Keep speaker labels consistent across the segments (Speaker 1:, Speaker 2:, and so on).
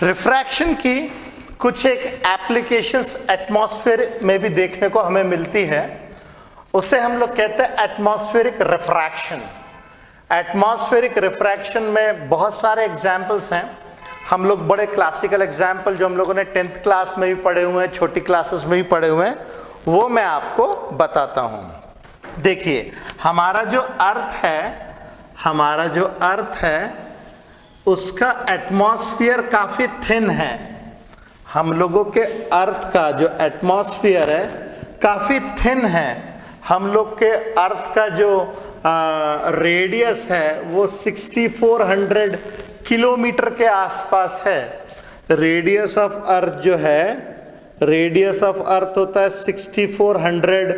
Speaker 1: Refraction की कुछ एक एप्लीकेशंस एटमॉस्फेयर में भी देखने को हमें मिलती है, उसे हम लोग कहते हैं एटमॉस्फेरिक रिफ्रैक्शन। एटमॉस्फेरिक रिफ्रैक्शन में बहुत सारे एग्जाम्पल्स हैं। हम लोग बड़े क्लासिकल एग्जाम्पल जो हम लोगों ने 10th क्लास में भी पढ़े हुए हैं, छोटी क्लासेस में भी पढ़े हुए हैं, वो मैं आपको बताता हूँ। देखिए, हमारा जो अर्थ है उसका एटमॉस्फेयर काफी थिन है। हम लोगों के अर्थ का जो एटमॉस्फेयर है काफी थिन है। हम लोग के अर्थ का जो रेडियस है वो 6400 किलोमीटर के आसपास है। रेडियस ऑफ अर्थ जो है, रेडियस ऑफ अर्थ होता है 6400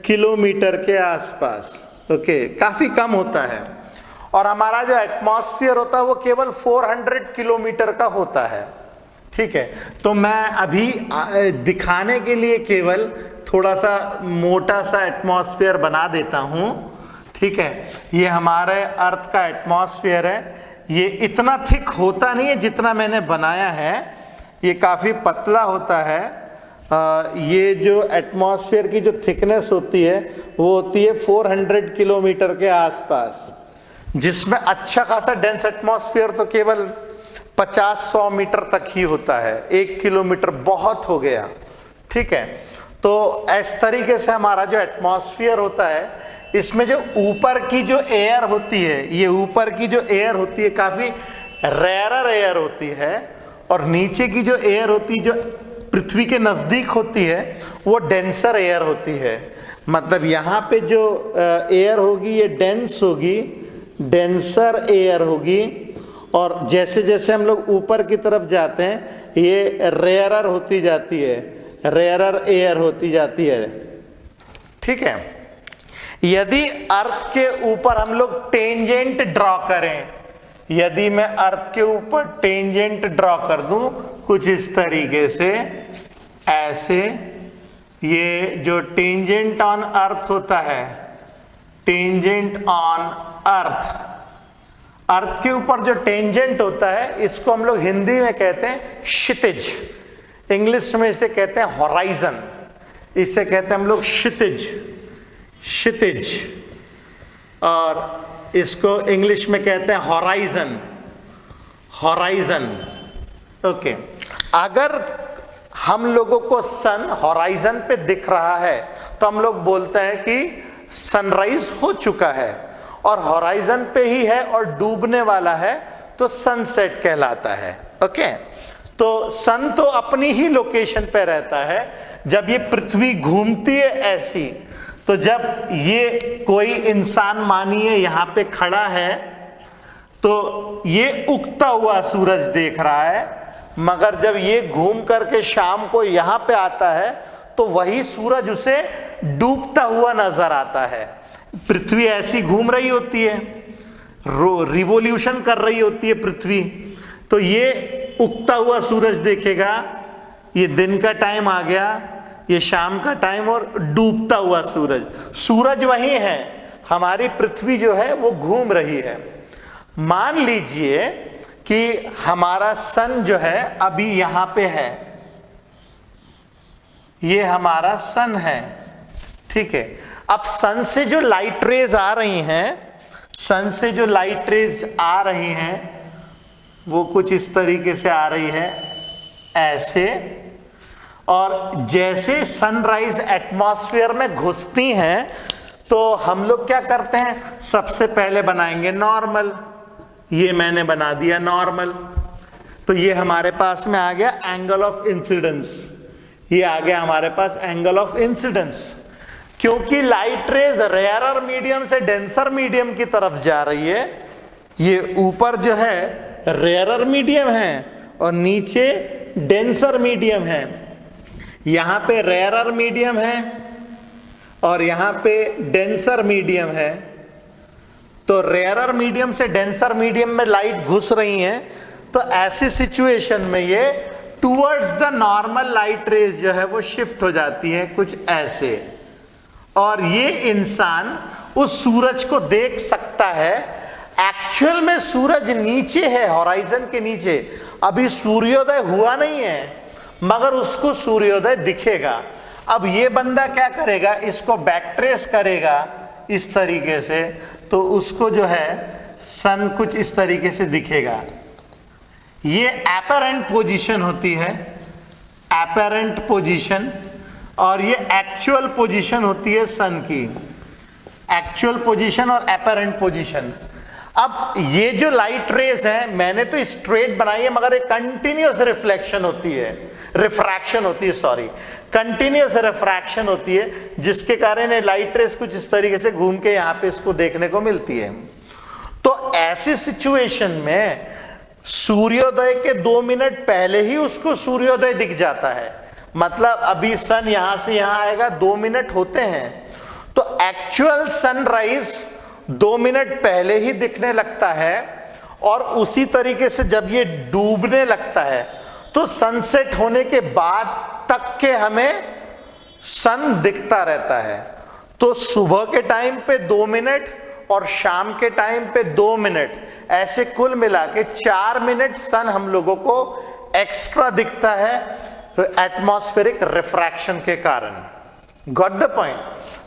Speaker 1: किलोमीटर के आसपास। ओके, काफी कम होता है। और हमारा जो एटमॉस्फेयर होता है वो केवल 400 किलोमीटर का होता है। ठीक है, तो मैं अभी दिखाने के लिए केवल थोड़ा सा मोटा सा एटमॉस्फेयर बना देता हूं। ठीक है, ये हमारे अर्थ का एटमॉस्फेयर है। ये इतना थिक होता नहीं है जितना मैंने बनाया है, ये काफी पतला होता है। ये जो एटमॉस्फेयर की जो थिकनेस होती है वो होती है 400 किलोमीटर के आसपास, जिसमें अच्छा खासा डेंस एटमॉस्फेयर तो केवल 50-100 मीटर तक ही होता है। 1 किलोमीटर बहुत हो गया। ठीक है, तो इस तरीके से हमारा जो एटमॉस्फेयर होता है, इसमें जो ऊपर की जो एयर होती है, ये ऊपर की जो एयर होती है काफी रेयरर एयर होती है, और नीचे की जो एयर होती है जो पृथ्वी के नजदीक होती है वो डेंसर एयर होती है। मतलब यहाँ पे जो एयर होगी ये डेंस होगी, डेंसर एयर होगी, और जैसे जैसे हम लोग ऊपर की तरफ जाते हैं ये रेयरर होती जाती है, रेयरर एयर होती जाती है। ठीक है, यदि अर्थ के ऊपर हम लोग टेंजेंट ड्रॉ करें, यदि मैं अर्थ के ऊपर टेंजेंट ड्रॉ कर दूं कुछ इस तरीके से, ऐसे, ये जो टेंजेंट ऑन अर्थ होता है, टेंजेंट ऑन अर्थ, अर्थ के ऊपर जो टेंजेंट होता है इसको हम लोग हिंदी में कहते हैं क्षितिज, इंग्लिश में इसे कहते हैं हॉराइजन, इसे कहते हैं हम लोग क्षितिज, क्षितिज, और इसको इंग्लिश में कहते हैं हॉराइजन, हॉराइजन। ओके, अगर हम लोगों को सन हॉराइजन पे दिख रहा है तो हम लोग बोलते हैं कि सनराइज हो चुका है, और हॉराइजन पे ही है और डूबने वाला है तो सनसेट कहलाता है। ओके, तो सन तो अपनी ही लोकेशन पे रहता है। जब ये पृथ्वी घूमती है ऐसी, तो जब ये कोई इंसान मानिए यहाँ पे खड़ा है तो ये उगता हुआ सूरज देख रहा है, मगर जब ये घूम करके शाम को यहाँ पे आता है तो वही सूरज उसे डूबता हुआ नजर आता है। पृथ्वी ऐसी घूम रही होती है, रिवोल्यूशन कर रही होती है पृथ्वी, तो ये उगता हुआ सूरज देखेगा, ये दिन का टाइम आ गया, ये शाम का टाइम, और डूबता हुआ सूरज, सूरज वही है, हमारी पृथ्वी जो है वो घूम रही है। मान लीजिए कि हमारा सन जो है अभी यहां पे है, ये हमारा सन है। ठीक है, अब सन से जो लाइट रेज आ रही हैं, सन से जो लाइट रेज आ रही हैं वो कुछ इस तरीके से आ रही है, ऐसे, और जैसे सनराइज एटमॉस्फेयर में घुसती हैं तो हम लोग क्या करते हैं, सबसे पहले बनाएंगे नॉर्मल, ये मैंने बना दिया नॉर्मल, तो ये हमारे पास में आ गया एंगल ऑफ इंसिडेंस, ये आ गया हमारे पास एंगल ऑफ इंसिडेंस। क्योंकि लाइट रेज रेयरर मीडियम से डेंसर मीडियम की तरफ जा रही है, ये ऊपर जो है रेयरर मीडियम है और नीचे डेंसर मीडियम है। यहां पे रेयरर मीडियम है और यहां पे डेंसर मीडियम है, तो रेयरर मीडियम से डेंसर मीडियम में लाइट घुस रही है, तो ऐसी सिचुएशन में ये towards the normal light rays जो है वो शिफ्ट हो जाती है कुछ ऐसे, और ये इंसान उस सूरज को देख सकता है। एक्चुअल में सूरज नीचे है, हॉराइजन के नीचे, अभी सूर्योदय हुआ नहीं है मगर उसको सूर्योदय दिखेगा। अब ये बंदा क्या करेगा, इसको बैक ट्रेस करेगा इस तरीके से, तो उसको जो है सन कुछ इस तरीके से दिखेगा। ये एपरेंट पोजीशन होती है, एपरेंट पोजीशन, और ये एक्चुअल पोजीशन होती है सन की, एक्चुअल पोजीशन और एपरेंट पोजीशन। अब ये जो लाइट रेस है मैंने तो स्ट्रेट बनाई है मगर एक कंटिन्यूअस रिफ्लेक्शन होती है, रिफ्रैक्शन होती है, सॉरी, कंटिन्यूअस रिफ्रैक्शन होती है, जिसके कारण ये लाइट रेस कुछ इस तरीके से घूम के यहाँ पे इसको देखने को मिलती है। तो ऐसी सिचुएशन में सूर्योदय के 2 मिनट पहले ही उसको सूर्योदय दिख जाता है। मतलब अभी सन यहां से यहां आएगा, 2 मिनट होते हैं, तो एक्चुअल सनराइज 2 मिनट पहले ही दिखने लगता है। और उसी तरीके से जब ये डूबने लगता है तो सनसेट होने के बाद तक के हमें सन दिखता रहता है। तो सुबह के टाइम पे 2 मिनट और शाम के टाइम पे 2 मिनट, ऐसे कुल मिला के 4 मिनट सन हम लोगों को एक्स्ट्रा दिखता है एटमॉस्फेरिक रिफ्रैक्शन के कारण। Got the point?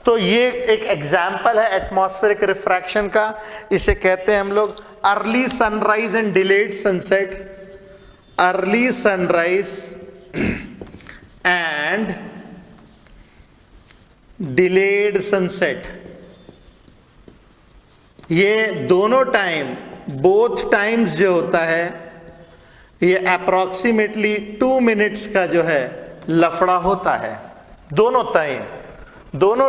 Speaker 1: तो ये एक एग्जाम्पल है एटमॉस्फेरिक रिफ्रैक्शन का। इसे कहते हैं हम लोग early sunrise and delayed sunset, early sunrise and delayed sunset. ये दोनों टाइम, बोथ टाइम्स जो होता है, ये अप्रोक्सीमेटली 2 मिनट्स का जो है लफड़ा होता है। दोनों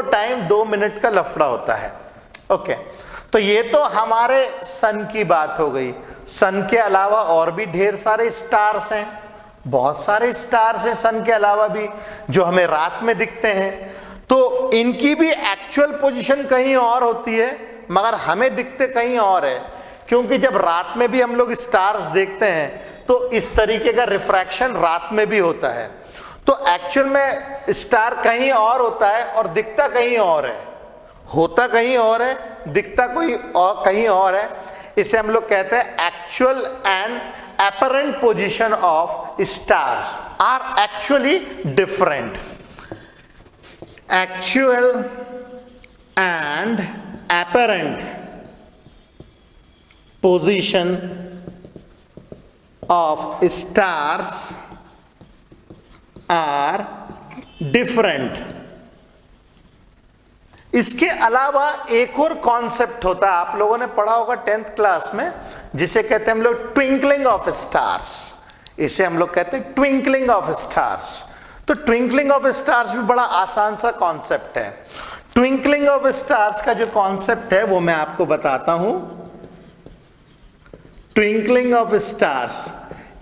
Speaker 1: टाइम 2 मिनट का लफड़ा होता है। ओके, तो ये तो हमारे सन की बात हो गई। सन के अलावा और भी ढेर सारे स्टार्स हैं, बहुत सारे स्टार्स हैं सन के अलावा भी जो हमें रात में दिखते हैं। तो इनकी भी एक्चुअल पोजीशन कहीं और होती है मगर हमें दिखते कहीं और है, क्योंकि जब रात में भी हम लोग स्टार्स देखते हैं तो इस तरीके का रिफ्रैक्शन रात में भी होता है। तो एक्चुअल में स्टार कहीं और होता है और दिखता कहीं और है, होता कहीं और है, दिखता कोई और कहीं और है। इसे हम लोग कहते हैं actual and apparent position of stars are actually different. Actual and apparent position of stars are different. इसके अलावा एक और कॉन्सेप्ट होता है, आप लोगों ने पढ़ा होगा 10th क्लास में, जिसे कहते हैं हम लोग ट्विंकलिंग ऑफ स्टार्स। इसे हम लोग कहते हैं ट्विंकलिंग ऑफ स्टार्स। तो ट्विंकलिंग ऑफ स्टार्स भी बड़ा आसान सा कॉन्सेप्ट है। ट्विंकलिंग ऑफ स्टार्स का जो कॉन्सेप्ट है वो मैं आपको बताता हूं। ट्विंकलिंग ऑफ स्टार्स,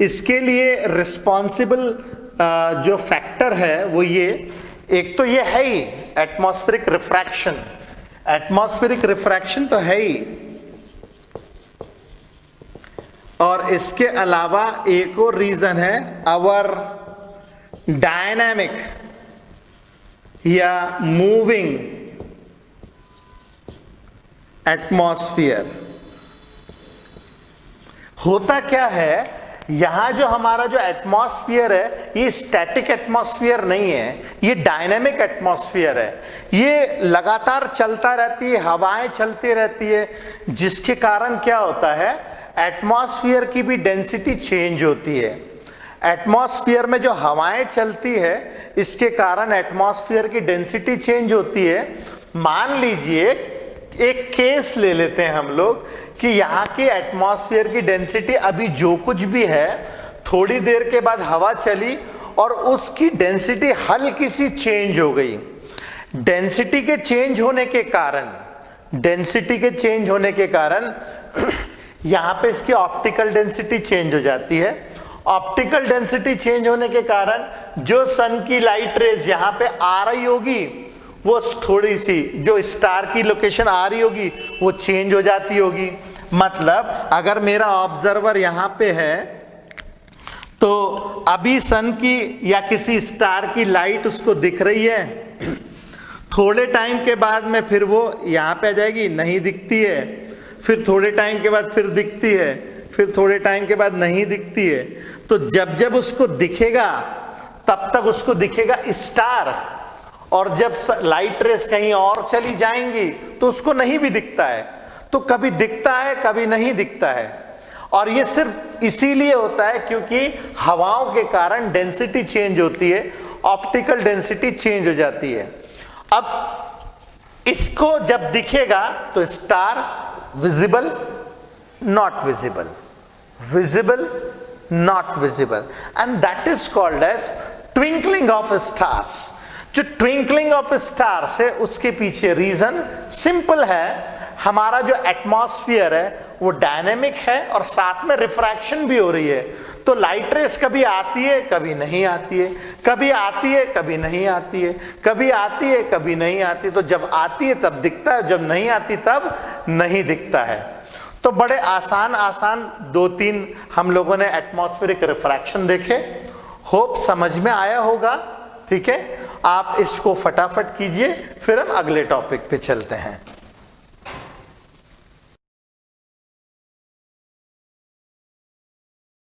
Speaker 1: इसके लिए रिस्पॉन्सिबल जो फैक्टर है वो ये, एक तो ये है ही एटमॉस्फेरिक रिफ्रैक्शन। एटमॉस्फेरिक रिफ्रैक्शन तो है ही, और इसके अलावा एक और रीजन है आवर डायनामिक या मूविंग एटमॉस्फेयर। होता क्या है, यहां जो हमारा जो एटमॉस्फेयर है ये स्टैटिक एटमॉस्फेयर नहीं है, ये डायनामिक एटमॉस्फेयर है। ये लगातार चलता रहती है, हवाएं चलती रहती है, जिसके कारण क्या होता है, एटमॉस्फेयर की भी डेंसिटी चेंज होती है। एटमॉस्फेयर में जो हवाएं चलती है इसके कारण एटमॉस्फेयर की डेंसिटी चेंज होती है। मान लीजिए एक केस ले लेते हैं हम लोग कि यहाँ की एटमॉस्फेयर की डेंसिटी अभी जो कुछ भी है, थोड़ी देर के बाद हवा चली और उसकी डेंसिटी हल्की सी चेंज हो गई। डेंसिटी के चेंज होने के कारण यहाँ पे इसकी ऑप्टिकल डेंसिटी चेंज हो जाती है। ऑप्टिकल डेंसिटी चेंज होने के कारण जो सन की लाइट रेज यहाँ पे आ रही होगी वो थोड़ी सी, जो स्टार की लोकेशन आ रही होगी वो चेंज हो जाती होगी। मतलब अगर मेरा ऑब्जर्वर यहाँ पे है तो अभी सन की या किसी स्टार की लाइट उसको दिख रही है, थोड़े टाइम के बाद में फिर वो यहाँ पे आ जाएगी, नहीं दिखती है, फिर थोड़े टाइम के बाद फिर दिखती है, फिर थोड़े टाइम के बाद नहीं दिखती है, तो जब जब उसको दिखेगा तब तक उसको दिखेगा स्टार, और जब लाइट रेस कहीं और चली जाएंगी तो उसको नहीं भी दिखता है। तो कभी दिखता है कभी नहीं दिखता है, और ये सिर्फ इसीलिए होता है क्योंकि हवाओं के कारण डेंसिटी चेंज होती है, ऑप्टिकल डेंसिटी चेंज हो जाती है। अब इसको जब दिखेगा तो star visible, not visible, visible, not visible, and that is called as twinkling of stars. जो ट्विंकलिंग ऑफ स्टार्स है उसके पीछे रीजन सिंपल है, हमारा जो एटमॉस्फेयर है वो डायनेमिक है और साथ में रिफ्रैक्शन भी हो रही है। तो लाइट रेस कभी आती है कभी नहीं आती है, कभी आती है कभी नहीं आती है, कभी आती है कभी नहीं आती। तो जब आती है तब दिखता है, जब नहीं आती तब नहीं दिखता है। तो बड़े आसान आसान 2-3 हम लोगों ने एटमॉस्फेरिक रिफ्रैक्शन देखे, होप समझ में आया होगा। ठीक है, आप इसको फटाफट कीजिए, फिर हम अगले टॉपिक पे चलते हैं।